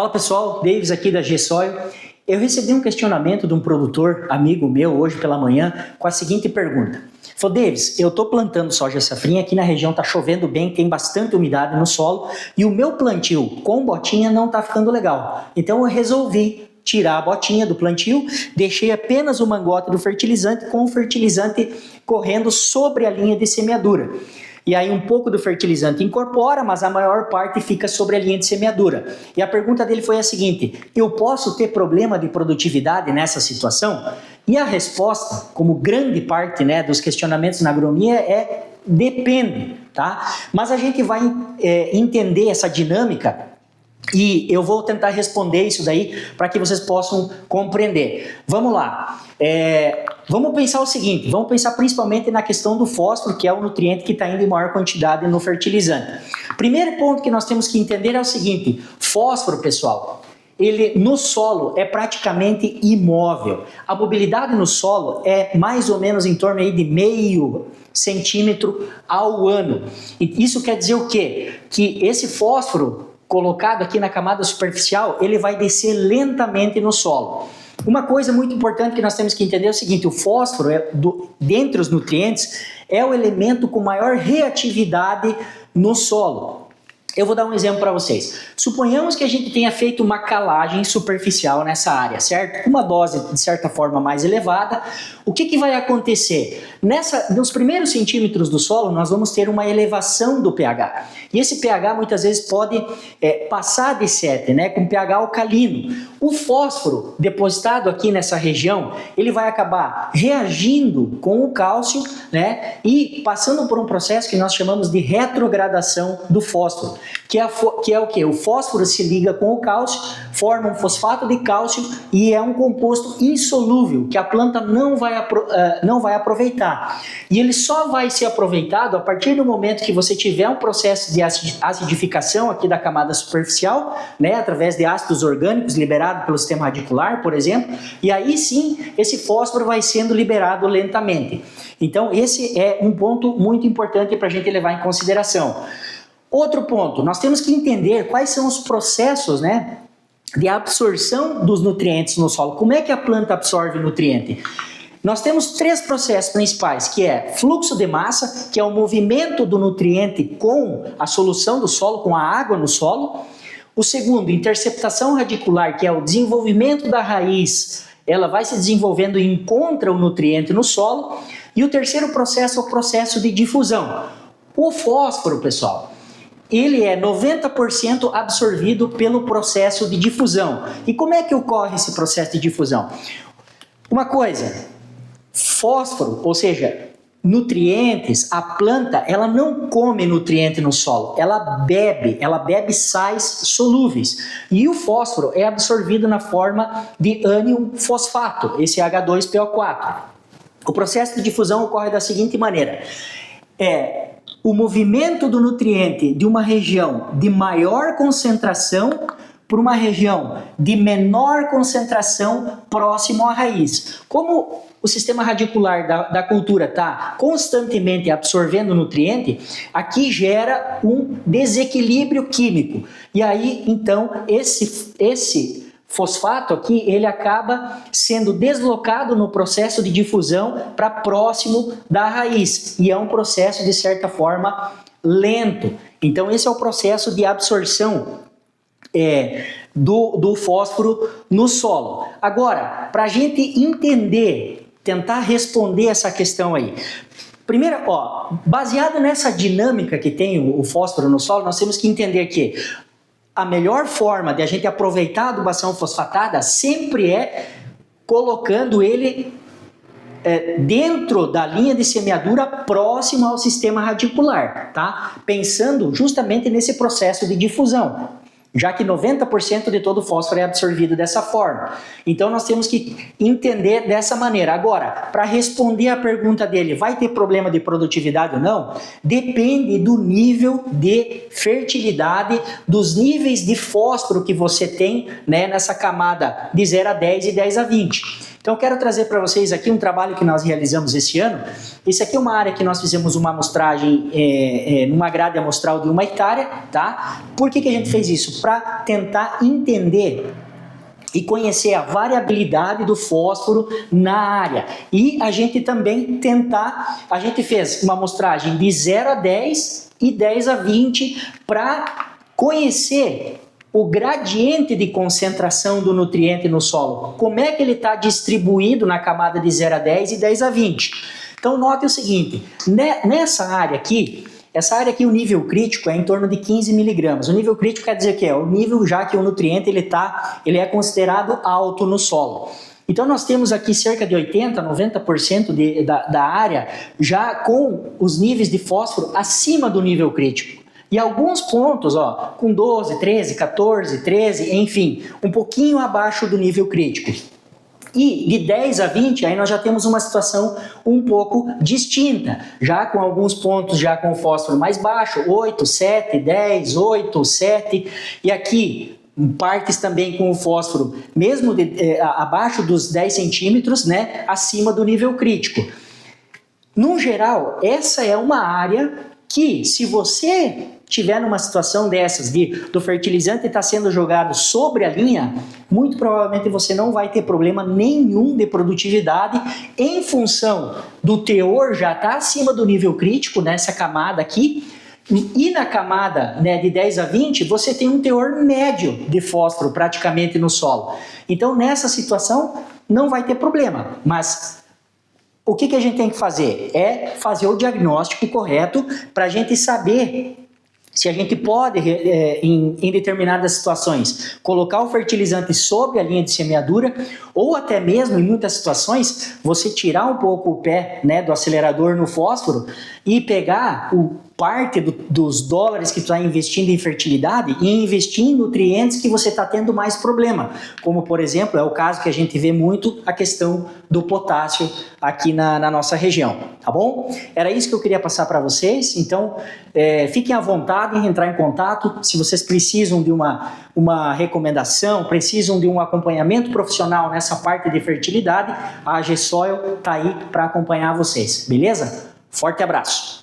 Fala pessoal, Davis aqui da G-Soil. Eu recebi um questionamento de um produtor, amigo meu, hoje pela manhã, com a seguinte pergunta. Falou, Davis, eu estou plantando soja safrinha, aqui na região está chovendo bem, tem bastante umidade no solo, e o meu plantio com botinha não está ficando legal. Então eu resolvi tirar a botinha do plantio, deixei apenas o mangote do fertilizante com o fertilizante correndo sobre a linha de semeadura. E aí um pouco do fertilizante incorpora, mas a maior parte fica sobre a linha de semeadura. E a pergunta dele foi a seguinte: eu posso ter problema de produtividade nessa situação? E a resposta, como grande parte, dos questionamentos na agronomia, é depende, tá? Mas a gente vai entender essa dinâmica e eu vou tentar responder isso daí para que vocês possam compreender. Vamos lá. Vamos pensar o seguinte, vamos pensar principalmente na questão do fósforo, que é o nutriente que está indo em maior quantidade no fertilizante. Primeiro ponto que nós temos que entender é o seguinte: fósforo, pessoal, ele no solo é praticamente imóvel. A mobilidade no solo é mais ou menos em torno aí de 0,5 centímetro ao ano. E isso quer dizer o quê? Que esse fósforo colocado aqui na camada superficial, ele vai descer lentamente no solo. Uma coisa muito importante que nós temos que entender é o seguinte: o fósforo, dentre os nutrientes, é o elemento com maior reatividade no solo. Eu vou dar um exemplo para vocês. Suponhamos que a gente tenha feito uma calagem superficial nessa área, certo? Uma dose, de certa forma, mais elevada. O que vai acontecer? Nos primeiros centímetros do solo, nós vamos ter uma elevação do pH. E esse pH, muitas vezes, pode passar de 7, com pH alcalino. O fósforo depositado aqui nessa região, ele vai acabar reagindo com o cálcio, e passando por um processo que nós chamamos de retrogradação do fósforo. Que é o quê? O fósforo se liga com o cálcio, forma um fosfato de cálcio e é um composto insolúvel que a planta não vai aproveitar. E ele só vai ser aproveitado a partir do momento que você tiver um processo de acidificação aqui da camada superficial, através de ácidos orgânicos liberados pelo sistema radicular, por exemplo, e aí sim esse fósforo vai sendo liberado lentamente. Então esse é um ponto muito importante para a gente levar em consideração. Outro ponto, nós temos que entender quais são os processos, de absorção dos nutrientes no solo. Como é que a planta absorve nutriente? Nós temos 3 processos principais, que é fluxo de massa, que é o movimento do nutriente com a solução do solo, com a água no solo. O segundo, interceptação radicular, que é o desenvolvimento da raiz. Ela vai se desenvolvendo e encontra o nutriente no solo. E o terceiro processo é o processo de difusão. O fósforo, pessoal, ele é 90% absorvido pelo processo de difusão. E como é que ocorre esse processo de difusão? Uma coisa, fósforo, ou seja, nutrientes, a planta, ela não come nutriente no solo, ela bebe sais solúveis. E o fósforo é absorvido na forma de ânion fosfato, esse H2PO4. O processo de difusão ocorre da seguinte maneira: o movimento do nutriente de uma região de maior concentração para uma região de menor concentração próximo à raiz. Como o sistema radicular da cultura está constantemente absorvendo nutriente, aqui gera um desequilíbrio químico. E aí, então, esse fosfato aqui, ele acaba sendo deslocado no processo de difusão para próximo da raiz. E é um processo, de certa forma, lento. Então, esse é o processo de absorção do fósforo no solo. Agora, para a gente entender, tentar responder essa questão aí. Primeiro, baseado nessa dinâmica que tem o fósforo no solo, nós temos que entender que a melhor forma de a gente aproveitar a adubação fosfatada sempre é colocando ele dentro da linha de semeadura próximo ao sistema radicular, tá? Pensando justamente nesse processo de difusão, já que 90% de todo o fósforo é absorvido dessa forma. Então nós temos que entender dessa maneira. Agora, para responder a pergunta dele, vai ter problema de produtividade ou não? Depende do nível de fertilidade, dos níveis de fósforo que você tem, nessa camada de 0 a 10 e 10 a 20. Então eu quero trazer para vocês aqui um trabalho que nós realizamos esse ano. Esse aqui é uma área que nós fizemos uma amostragem numa grade amostral de 1 hectare, tá? Por que a gente fez isso? Para tentar entender e conhecer a variabilidade do fósforo na área. E a gente também a gente fez uma amostragem de 0 a 10 e 10 a 20 para conhecer o gradiente de concentração do nutriente no solo. Como é que ele está distribuído na camada de 0 a 10 e 10 a 20. Então note o seguinte, nessa área aqui, essa área aqui, o nível crítico é em torno de 15 miligramas. O nível crítico quer dizer que é o nível já que o nutriente ele é considerado alto no solo. Então nós temos aqui cerca de 80, 90% da área já com os níveis de fósforo acima do nível crítico. E alguns pontos, ó, com 12, 13, 14, 13, enfim, um pouquinho abaixo do nível crítico. E de 10 a 20, aí nós já temos uma situação um pouco distinta, já com alguns pontos já com fósforo mais baixo, 8, 7, 10, 8, 7, e aqui partes também com o fósforo mesmo abaixo dos 10 centímetros, né, acima do nível crítico. No geral, essa é uma área que, se você tiver numa situação dessas do fertilizante estar sendo jogado sobre a linha, muito provavelmente você não vai ter problema nenhum de produtividade em função do teor já estar acima do nível crítico nessa camada aqui, e na camada, né, de 10 a 20 você tem um teor médio de fósforo praticamente no solo. Então nessa situação não vai ter problema, mas o que a gente tem que fazer? É fazer o diagnóstico correto para a gente saber se a gente pode, em determinadas situações, colocar o fertilizante sobre a linha de semeadura, ou até mesmo, em muitas situações, você tirar um pouco o pé, né, do acelerador no fósforo e pegar parte dos dólares que tu está investindo em fertilidade e investir em nutrientes que você está tendo mais problema. Como, por exemplo, é o caso que a gente vê muito, a questão do potássio aqui na nossa região, tá bom? Era isso que eu queria passar para vocês, então fiquem à vontade em entrar em contato. Se vocês precisam de uma recomendação, precisam de um acompanhamento profissional nessa parte de fertilidade, a AG Soil está aí para acompanhar vocês, beleza? Forte abraço!